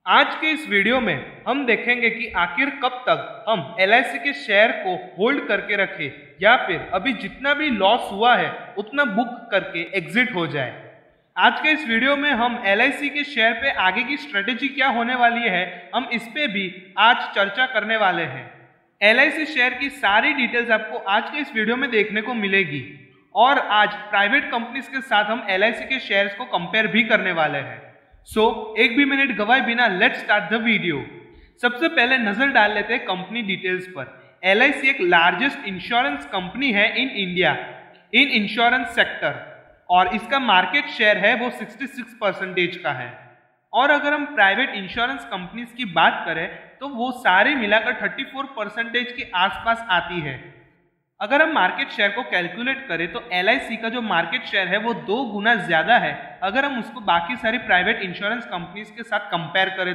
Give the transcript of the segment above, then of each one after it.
आज के इस वीडियो में हम देखेंगे कि आखिर कब तक हम LIC के शेयर को होल्ड करके रखें या फिर अभी जितना भी लॉस हुआ है उतना बुक करके एग्जिट हो जाए। आज के इस वीडियो में हम LIC के शेयर पे आगे की स्ट्रेटेजी क्या होने वाली है, हम इस पे भी आज चर्चा करने वाले हैं। LIC शेयर की सारी डिटेल्स आपको आज के इस वीडियो में देखने को मिलेगी और आज प्राइवेट कंपनीज के साथ हम LIC के शेयर्स को कंपेयर भी करने वाले हैं। एक भी मिनट गवाए बिना लेट्स स्टार्ट द वीडियो। सबसे पहले नजर डाल लेते हैं कंपनी डिटेल्स पर। LIC एक लार्जेस्ट इंश्योरेंस कंपनी है in India in insurance sector और इसका मार्केट शेयर है वो 66% का है। और अगर हम प्राइवेट इंश्योरेंस कंपनीज की बात करें तो वो सारे मिलाकर 34% के आसपास आती है। अगर हम मार्केट शेयर को कैलकुलेट करें तो LIC का जो मार्केट शेयर है वो 2 गुना ज्यादा है अगर हम उसको बाकी सारी प्राइवेट इंश्योरेंस कंपनीज के साथ कंपेयर करें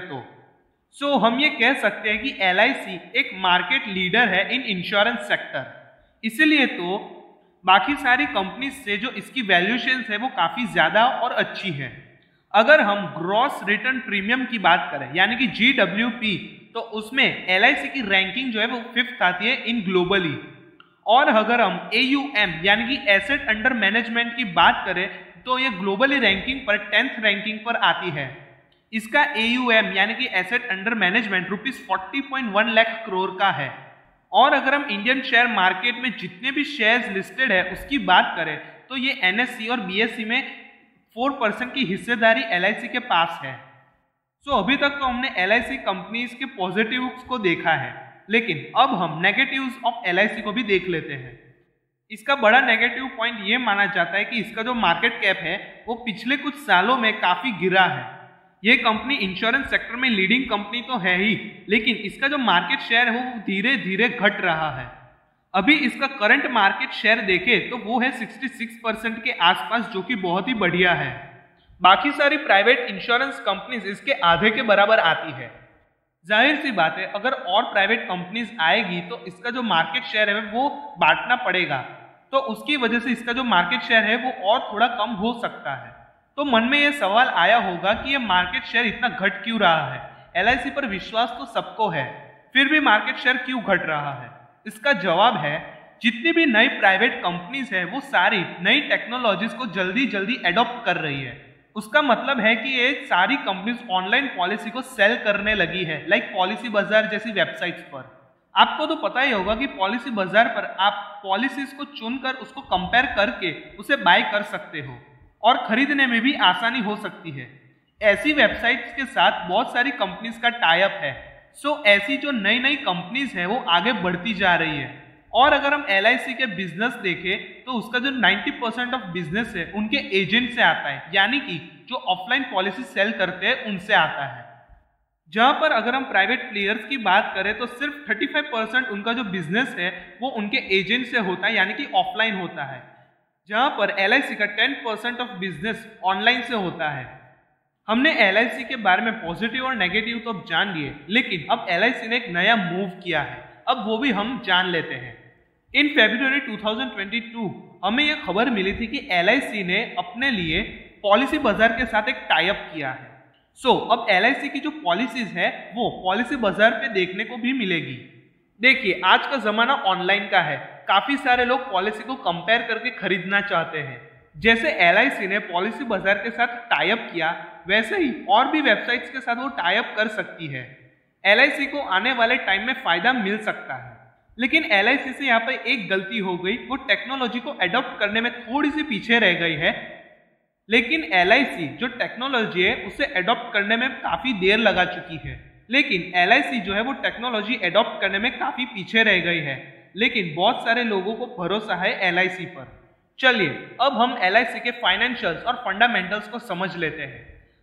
तो हम ये कह सकते हैं कि LIC एक मार्केट लीडर है इन इंश्योरेंस सेक्टर। इसीलिए तो बाकी सारी कंपनीज से जो इसकी वैल्यूएशन है वो काफी ज्यादा और अच्छी है। अगर हम ग्रॉस रिटर्न प्रीमियम की बात करें यानी कि GWP तो उसमें LIC की रैंकिंग जो है वो 5th आती है इन ग्लोबली। और अगर हम AUM यानी कि एसेट अंडर मैनेजमेंट की बात करें तो ये ग्लोबली रैंकिंग पर 10th रैंकिंग पर आती है। इसका AUM यानी कि asset under management ₹40.1 lakh crore का है। और अगर हम इंडियन शेयर मार्केट में जितने भी शेयर्स लिस्टेड है उसकी बात करें तो ये NSE और BSE में 4% की हिस्सेदारी LIC के पास है। अभी तक तो हमने LIC कंपनीज के पॉजिटिव्स को देखा है, लेकिन अब हम नेगेटिव्स ऑफ LIC को भी देख लेते हैं। इसका बड़ा नेगेटिव पॉइंट ये माना जाता है कि इसका जो मार्केट कैप है वो पिछले कुछ सालों में काफी गिरा है। ये कंपनी इंश्योरेंस सेक्टर में लीडिंग कंपनी तो है ही, लेकिन इसका जो मार्केट शेयर है वो धीरे धीरे घट रहा है। अभी इसका करंट मार्केट शेयर देखे तो वो है 66% के आसपास, जो कि बहुत ही बढ़िया है। बाकी सारी प्राइवेट इंश्योरेंस कंपनीज इसके आधे के बराबर आती है। जाहिर सी बात है अगर और प्राइवेट कंपनीज आएगी तो इसका जो मार्केट शेयर है वो बांटना पड़ेगा, तो उसकी वजह से इसका जो मार्केट शेयर है वो और थोड़ा कम हो सकता है। तो मन में ये सवाल आया होगा कि ये मार्केट शेयर इतना घट क्यों रहा है। LIC पर विश्वास तो सबको है, फिर भी मार्केट शेयर क्यों घट रहा है? इसका जवाब है जितनी भी नई प्राइवेट कंपनीज है वो सारी नई टेक्नोलॉजीज को जल्दी जल्दी एडॉप्ट कर रही है। उसका मतलब है कि ये सारी कंपनीज ऑनलाइन पॉलिसी को सेल करने लगी है, लाइक पॉलिसी बाजार जैसी वेबसाइट्स पर। आपको तो पता ही होगा कि पॉलिसी बाजार पर आप पॉलिसीज को चुनकर उसको कंपेयर करके उसे बाय कर सकते हो और खरीदने में भी आसानी हो सकती है। ऐसी वेबसाइट्स के साथ बहुत सारी कंपनीज का टाई अप है। ऐसी जो नई नई कंपनीज है वो आगे बढ़ती जा रही है। और अगर हम LIC के बिजनेस देखें तो उसका जो 90% ऑफ बिजनेस है उनके एजेंट से आता है, यानी कि जो ऑफलाइन पॉलिसी सेल करते हैं उनसे आता है। जहां पर अगर हम प्राइवेट प्लेयर्स की बात करें तो सिर्फ 35% उनका जो बिजनेस है वो उनके एजेंट से होता है, यानी कि ऑफलाइन होता है। जहां पर LIC का 10% ऑफ बिजनेस ऑनलाइन से होता है। हमने LIC के बारे में पॉजिटिव और नेगेटिव तो अब जान लिए, लेकिन अब LIC ने एक नया मूव किया है, अब वो भी हम जान लेते हैं। इन February 2022 हमें यह खबर मिली थी कि LIC ने अपने लिए पॉलिसी बाजार के साथ एक टाई अप किया है। अब LIC की जो पॉलिसीज है वो पॉलिसी बाजार पे देखने को भी मिलेगी। देखिए आज का जमाना ऑनलाइन का है, काफी सारे लोग पॉलिसी को कंपेयर करके खरीदना चाहते हैं। जैसे LIC ने पॉलिसी बाजार के साथ टाई अप किया, वैसे ही और भी वेबसाइट्स के साथ वो टाई अप कर सकती है। LIC को आने वाले टाइम में फायदा मिल सकता है, लेकिन LIC से यहाँ पर एक गलती हो गई, वो टेक्नोलॉजी को एडॉप्ट करने में थोड़ी सी पीछे रह गई है। लेकिन LIC जो टेक्नोलॉजी है उसे एडॉप्ट करने में काफी देर लगा चुकी है, लेकिन LIC जो है वो टेक्नोलॉजी एडॉप्ट करने में काफी पीछे रह गई है। लेकिन बहुत सारे लोगों को भरोसा है LIC पर। चलिए अब हम LIC के फाइनेंशियल्स और फंडामेंटल्स को समझ लेते हैं।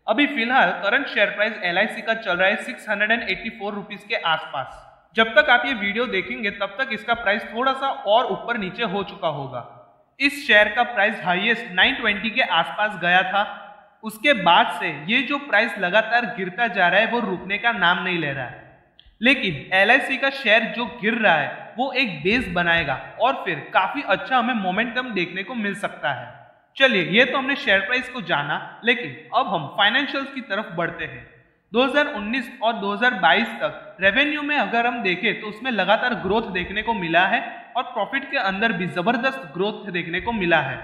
अभी फिलहाल करंट शेयर प्राइस LIC का चल रहा है 684 रुपीज के आसपास। जब तक आप ये वीडियो देखेंगे तब तक इसका प्राइस थोड़ा सा और ऊपर नीचे हो चुका होगा। इस शेयर का प्राइस हाईएस्ट 920 के आसपास गया था। उसके बाद से ये जो प्राइस लगातार गिरता जा रहा है वो रुकने का नाम नहीं ले रहा है। लेकिन LIC का शेयर जो गिर रहा है वो एक बेस बनाएगा और फिर काफी अच्छा हमें मोमेंटम देखने को मिल सकता है। चलिए ये तो हमने शेयर प्राइस को जाना, लेकिन अब हम फाइनेंशियल्स की तरफ बढ़ते हैं। 2019 और 2022 तक रेवेन्यू में अगर हम देखें तो उसमें लगातार ग्रोथ देखने को मिला है और प्रॉफिट के अंदर भी जबरदस्त ग्रोथ देखने को मिला है।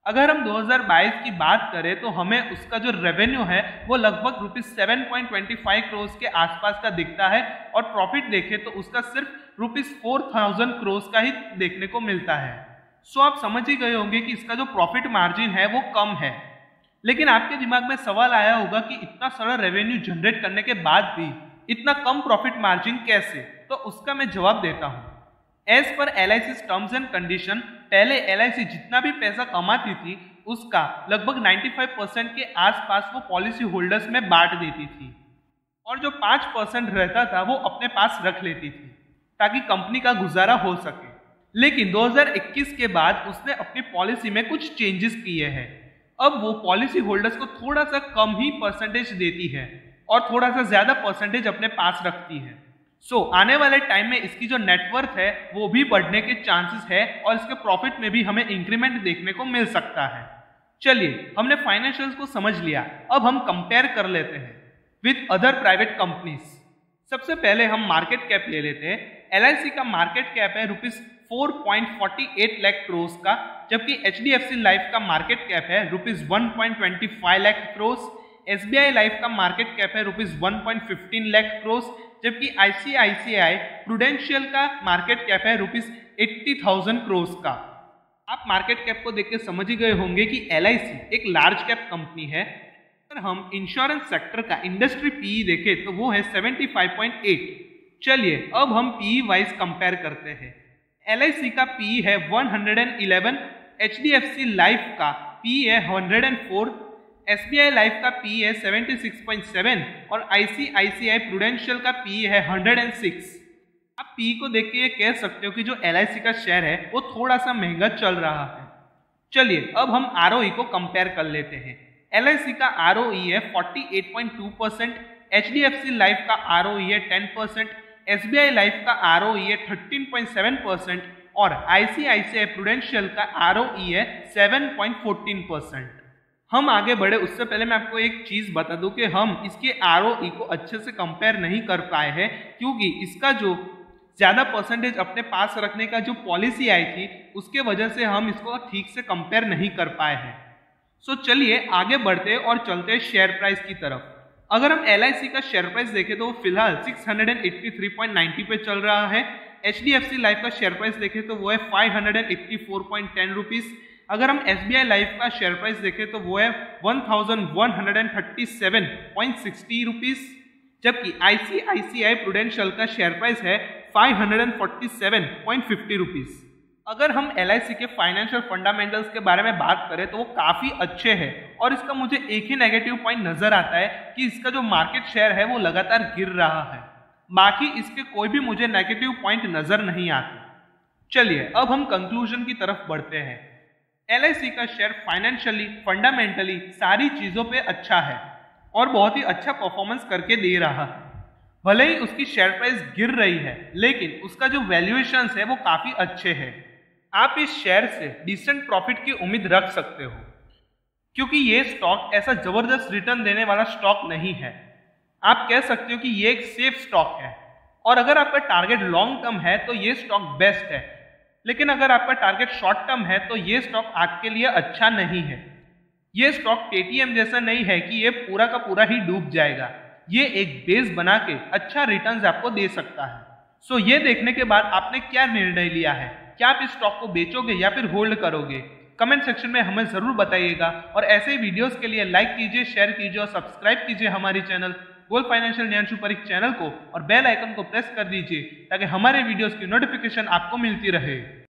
अगर हम 2022 की बात करें तो हमें उसका जो रेवेन्यू है वो लगभग ₹7.25 करोड़ के आसपास का दिखता है और प्रॉफिट देखें तो उसका सिर्फ ₹4,000 करोड़ का ही देखने को मिलता है। सो आप समझ ही गए होंगे कि इसका जो प्रॉफिट मार्जिन है वो कम है। लेकिन आपके दिमाग में सवाल आया होगा कि इतना सारा रेवेन्यू जनरेट करने के बाद भी इतना कम प्रॉफिट मार्जिन कैसे? तो उसका मैं जवाब देता हूँ। As per LIC terms and condition पहले LIC जितना भी पैसा कमाती थी उसका लगभग 95% के आसपास वो पॉलिसी होल्डर्स में बांट देती थी और जो 5% रहता था वो अपने पास रख लेती थी ताकि कंपनी का गुजारा हो सके। लेकिन 2021 के बाद उसने अपनी पॉलिसी में कुछ चेंजेस किए हैं। अब वो पॉलिसी होल्डर्स को थोड़ा सा कम ही परसेंटेज देती है और थोड़ा सा ज्यादा परसेंटेज अपने पास रखती है। सो आने वाले टाइम में इसकी जो नेटवर्थ है वो भी बढ़ने के चांसेस है और इसके प्रॉफिट में भी हमें इंक्रीमेंट देखने को मिल सकता है। चलिए, हमने फाइनेंशियल्स को समझ लिया, अब हम कंपेयर कर लेते हैं विद अदर प्राइवेट कंपनीज। सबसे पहले हम मार्केट कैप ले लेते हैं। LIC का मार्केट कैप है ₹4.48 लाख करोड़ का, जबकि HDFC लाइफ का मार्केट कैप है ₹1.25 लाख करोड़। SBI लाइफ का मार्केट कैप है ₹1.15 लाख करोड़, जबकि ICICI प्रूडेंशियल का मार्केट कैप है ₹80,000 करोड़ का। आप मार्केट कैप को देख के समझ ही गए होंगे कि LIC एक लार्ज कैप कंपनी है। अगर हम इंश्योरेंस सेक्टर का इंडस्ट्री PE देखें तो वो है 75.8। चलिए अब हम PE वाइज कंपेयर करते हैं। LIC का PE है 111, HDFC लाइफ का PE है 104, SBI लाइफ का PE है 76.7 और ICICI प्रूडेंशियल का PE है 106। आप PE को देख के ये कह सकते हो कि जो LIC का शेयर है वो थोड़ा सा महंगा चल रहा है। चलिए अब हम ROE को कंपेयर कर लेते हैं। LIC का ROE है 48.2%, HDFC लाइफ का ROE है 10%, SBI लाइफ का ROE है 13.7% और ICICI प्रूडेंशियल का ROE है 7.14%। हम आगे बढ़े उससे पहले मैं आपको एक चीज बता दूं कि हम इसके ROE को अच्छे से कंपेयर नहीं कर पाए हैं क्योंकि इसका जो ज्यादा परसेंटेज अपने पास रखने का जो पॉलिसी आई थी उसके वजह से हम इसको ठीक से कंपेयर नहीं कर पाए हैं। सो चलिए आगे बढ़ते और चलते हैं शेयर प्राइस की तरफ। अगर हम LIC का शेयर प्राइस देखें तो वो फिलहाल 683.90 पे चल रहा है। HDFC लाइफ का शेयर प्राइस देखें तो वो है 584.10 रुपीज। अगर हम SBI लाइफ का शेयर प्राइस देखें तो वो है 1137.60 रुपीज, जबकि ICICI प्रूडेंशियल का शेयर प्राइस है 547.50 रुपीज। अगर हम LIC के फाइनेंशियल फंडामेंटल्स के बारे में बात करें तो वो काफी अच्छे हैं और इसका मुझे एक ही नेगेटिव पॉइंट नजर आता है कि इसका जो मार्केट शेयर है वो लगातार गिर रहा है। बाकी इसके कोई भी मुझे नेगेटिव पॉइंट नजर नहीं आते। चलिए अब हम कंक्लूजन की तरफ बढ़ते हैं। LIC का शेयर फाइनेंशियली फंडामेंटली सारी चीजों पे अच्छा है और बहुत ही अच्छा परफॉर्मेंस करके दे रहा है। भले ही उसकी शेयर प्राइस गिर रही है लेकिन उसका जो वैल्यूएशंस है वो काफी अच्छे हैं। आप इस शेयर से डिसेंट प्रॉफिट की उम्मीद रख सकते हो क्योंकि ये स्टॉक ऐसा जबरदस्त रिटर्न देने वाला स्टॉक नहीं है। आप कह सकते हो कि ये एक सेफ स्टॉक है और अगर आपका टारगेट लॉन्ग टर्म है तो ये स्टॉक बेस्ट है, लेकिन अगर आपका टारगेट शॉर्ट टर्म है तो ये स्टॉक आपके लिए अच्छा नहीं है। ये स्टॉक पेटीएम जैसा नहीं है कि ये पूरा का पूरा ही डूब जाएगा। ये एक बेस बना के अच्छा रिटर्न्स आपको दे सकता है। सो ये देखने के बाद आपने क्या निर्णय लिया है? क्या आप इस स्टॉक को बेचोगे या फिर होल्ड करोगे? कमेंट सेक्शन में हमें जरूर बताइएगा और ऐसे ही वीडियोस के लिए लाइक कीजिए, शेयर कीजिए और सब्सक्राइब कीजिए हमारी channel gold financial Gyanshu Parikh channel को और बेल आइकन को प्रेस कर दीजिए ताकि हमारे वीडियोस की नोटिफिकेशन आपको मिलती रहे।